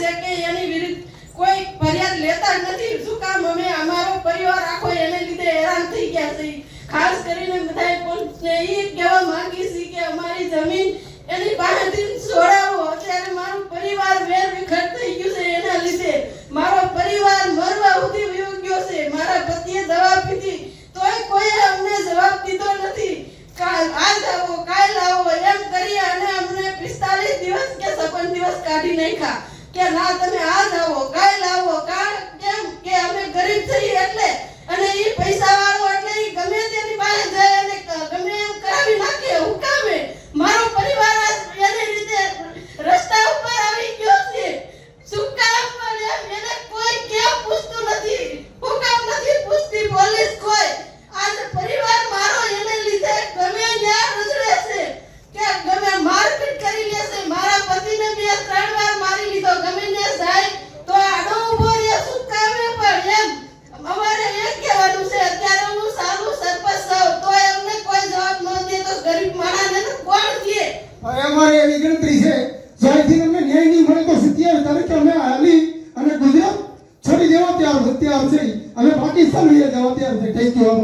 છે કે એની વિરુદ્ધ કોઈ ફરિયાદ લેતા જ નથી. શું કામ? અમે અમારો પરિવાર આખો એને લીધે હેરાન થઈ ગયા છે. ખાસ કરીને બધાએ કોઈને એ કહેવા માંગી છે કે અમારી જમીન એની પાસેથી છોડાવો. અત્યારે મારું પરિવાર વેર વિખર થઈ ગયું છે. એના લીધે મારો પરિવાર મરવા સુધી વયો ગયો છે. મારા પતિએ દવા પીધી તોય કોઈ અમને જવાબ દીધો નથી. આજ આવો કાલ આવો એમ કરી અને અમને 45 દિવસ કે 56 દિવસ કાઢી નાખ્યા કે ના તમે આજ આવો કાલ આવો. કેમ કે અમે ગરીબ છીએ એટલે, અને એ પૈસા વાળો એટલે એ ગમે તેની પાસે જાય અને ગમે એમ કરાવી નાખે. હું કામે મારો પરિવાર એને રીતે રસ્તા ઉપર આવી ગયો છે. શું કામ? પણ એને કોઈ કેમ પૂછતું નથી? હું કામ નથી પૂછતી પોલીસ કોઈ? આજ પરિવાર મારો એને લીધે ગમે ત્યાં રજડે છે કે ગમે મારપીટ કરી લે છે. મારા પતિને 2-3 વાર મારી લીધો. ગમે ને જાય તો આડો ઊભો રહે. શું કામે? પણ એમ અમારે એ કહેવાનું છે અત્યારે હું સારું સરપંચ છું તો એમને કોઈ જવાબ ન દે તો ગરીબ માણસને કોણ દે? હવે અમારે એવી ગણતરી છે જ્યાંથી અમને ન્યાય નહીં મળે તો 27 તારીખે અમે હાલી અને ગુજરાત છોડી દેવા તૈયાર છે. અમે પાકિસ્તાન લઈ જવા તૈયાર છે. Thank you.